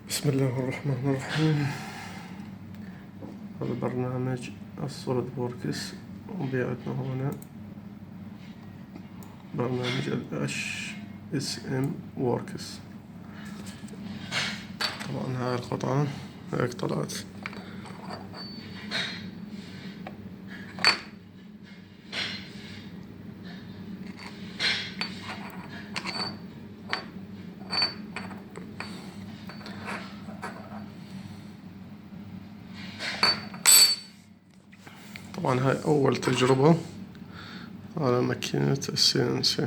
بسم الله الرحمن الرحيم. هذا برنامج السوليد ووركس، وبيعتنا هنا برنامج HSM ووركس. طبعا هاي القطعة هيك طلعت. طبعا هاي أول تجربة على ماكينة الCNC.